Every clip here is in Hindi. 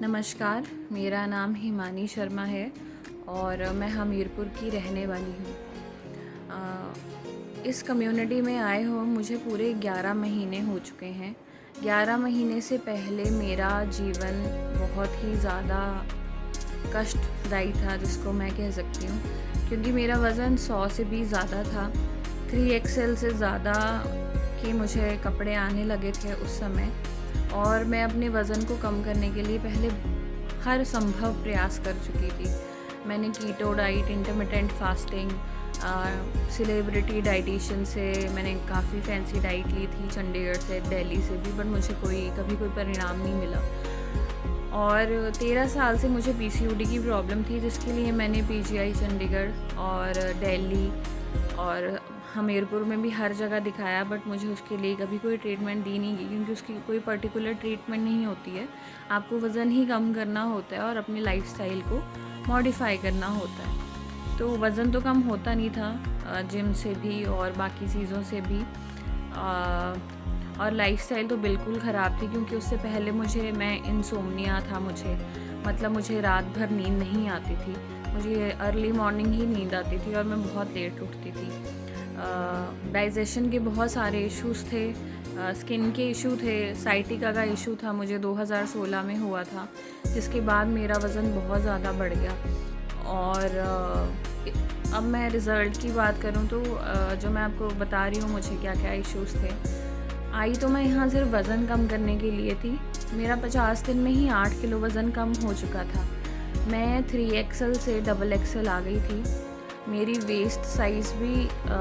नमस्कार, मेरा नाम हिमानी शर्मा है और मैं हमीरपुर की रहने वाली हूँ। इस कम्युनिटी में आए हुए मुझे पूरे 11 महीने हो चुके हैं। 11 महीने से पहले मेरा जीवन बहुत ही ज़्यादा कष्टदायी था, जिसको मैं कह सकती हूँ, क्योंकि मेरा वज़न 100 से भी ज़्यादा था। 3XL से ज़्यादा के मुझे कपड़े आने लगे थे उस समय, और मैं अपने वज़न को कम करने के लिए पहले हर संभव प्रयास कर चुकी थी। मैंने keto diet, intermittent fasting, celebrity dietitian से मैंने काफ़ी फैंसी डाइट ली थी, चंडीगढ़ से, दिल्ली से भी, बट मुझे कभी कोई परिणाम नहीं मिला। और 13 साल से मुझे पीसीओडी की प्रॉब्लम थी, जिसके लिए मैंने पीजीआई चंडीगढ़ और दिल्ली और हमीरपुर में भी हर जगह दिखाया, बट मुझे उसके लिए कभी कोई ट्रीटमेंट दी नहीं गई, क्योंकि उसकी कोई पर्टिकुलर ट्रीटमेंट नहीं होती है। आपको वज़न ही कम करना होता है और अपनी लाइफ़स्टाइल को मॉडिफ़ाई करना होता है। तो वज़न तो कम होता नहीं था जिम से भी और बाकी चीज़ों से भी, और लाइफ़स्टाइल तो बिल्कुल ख़राब थी, क्योंकि उससे पहले मैं इंसोम्निया था मतलब मुझे रात भर नींद नहीं आती थी। मुझे अर्ली मॉर्निंग ही नींद आती थी और मैं बहुत लेट उठती थी। डाइजेशन के बहुत सारे इश्यूज़ थे, स्किन के इशू थे, साइटिका का इशू था, मुझे 2016 में हुआ था, जिसके बाद मेरा वज़न बहुत ज़्यादा बढ़ गया। और अब मैं रिज़ल्ट की बात करूँ तो जो मैं आपको बता रही हूँ मुझे क्या-क्या इश्यूज़ थे। आई तो मैं यहाँ सिर्फ वज़न कम करने के लिए थी। मेरा 50 दिन में ही 8 किलो वज़न कम हो चुका था। मैं 3XL से डबल XL आ गई थी। मेरी वेस्ट साइज़ भी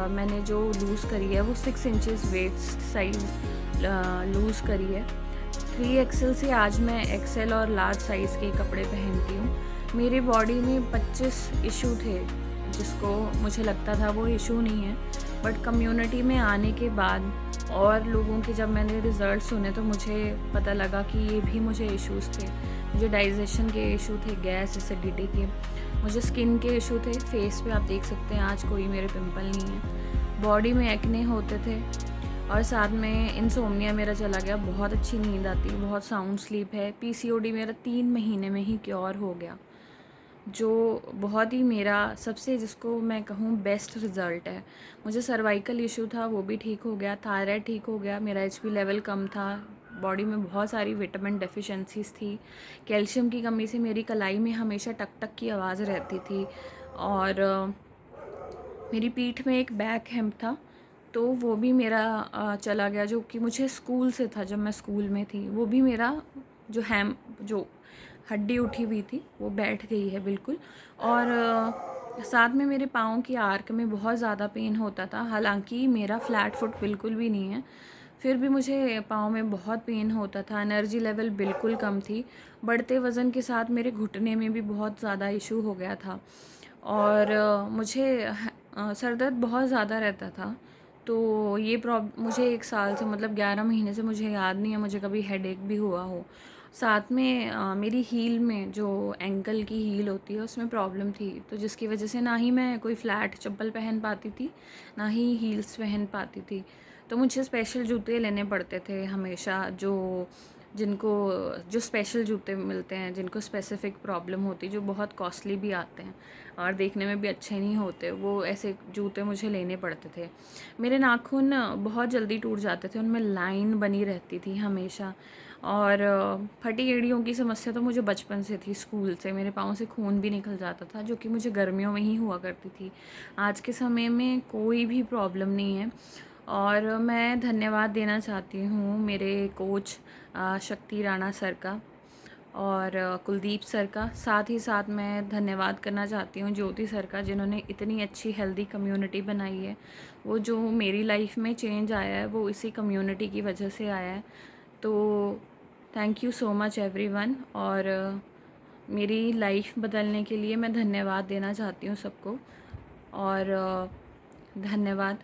मैंने जो लूज़ करी है वो 6 इंचेस वेस्ट साइज़ लूज़ करी है। 3XL से आज मैं XL और लार्ज साइज़ के कपड़े पहनती हूँ। मेरी बॉडी में 25 इशू थे, जिसको मुझे लगता था वो इशू नहीं है, बट कम्युनिटी में आने के बाद और लोगों के जब मैंने रिज़ल्ट सुने तो मुझे पता लगा कि ये भी मुझे इश्यूज़ थे। मुझे डाइजेशन के इशू थे, गैस, एसिडिटी के, मुझे स्किन के इशू थे। फेस पे आप देख सकते हैं आज कोई मेरे पिंपल नहीं है। बॉडी में एक्ने होते थे और साथ में इंसोम्निया मेरा चला गया, बहुत अच्छी नींद आती है, बहुत साउंड स्लीप है। पीसीओडी मेरा 3 महीने में ही क्योर हो गया, जो बहुत ही मेरा सबसे, जिसको मैं कहूँ, बेस्ट रिज़ल्ट है। मुझे सर्वाइकल इशू था, वो भी ठीक हो गया, थायराइड ठीक हो गया, मेरा एचपी लेवल कम था, बॉडी में बहुत सारी विटामिन डेफिशिएंसीज़ थी, कैल्शियम की कमी से मेरी कलाई में हमेशा टक टक की आवाज़ रहती थी, और मेरी पीठ में एक बैक हेम्प था, तो वो भी मेरा चला गया, जो कि मुझे स्कूल से था। जब मैं स्कूल में थी वो भी मेरा जो हड्डी उठी हुई थी वो बैठ गई है बिल्कुल। और साथ में मेरे पाँव की आर्क में बहुत ज़्यादा पेन होता था, हालांकि मेरा फ्लैट फुट बिल्कुल भी नहीं है, फिर भी मुझे पाँव में बहुत पेन होता था। एनर्जी लेवल बिल्कुल कम थी। बढ़ते वज़न के साथ मेरे घुटने में भी बहुत ज़्यादा इशू हो गया था, और सर दर्द बहुत ज़्यादा रहता था। तो मुझे 1 साल से, मतलब 11 महीने से, मुझे याद नहीं है मुझे कभी हेडेक भी हुआ हो। साथ में मेरी हील में, जो एंकल की हील होती है, उसमें प्रॉब्लम थी, तो जिसकी वजह से ना ही मैं कोई फ्लैट चप्पल पहन पाती थी, ना ही हील्स पहन पाती थी। तो मुझे स्पेशल जूते लेने पड़ते थे हमेशा, जो स्पेशल जूते मिलते हैं, जिनको स्पेसिफ़िक प्रॉब्लम होती है, जो बहुत कॉस्टली भी आते हैं और देखने में भी अच्छे नहीं होते, वो ऐसे जूते मुझे लेने पड़ते थे। मेरे नाखून बहुत जल्दी टूट जाते थे, उनमें लाइन बनी रहती थी हमेशा, और फटी एड़ियों की समस्या तो मुझे बचपन से थी, स्कूल से मेरे पाँव से खून भी निकल जाता था, जो कि मुझे गर्मियों में ही हुआ करती थी। आज के समय में कोई भी प्रॉब्लम नहीं है, और मैं धन्यवाद देना चाहती हूँ मेरे कोच शक्ति राणा सर का और कुलदीप सर का। साथ ही साथ मैं धन्यवाद करना चाहती हूँ ज्योति सर का, जिन्होंने इतनी अच्छी हेल्दी कम्युनिटी बनाई है। वो जो मेरी लाइफ में चेंज आया है वो इसी कम्युनिटी की वजह से आया है। तो thank you so much everyone, और मेरी लाइफ बदलने के लिए मैं धन्यवाद देना चाहती हूँ सबको, और धन्यवाद।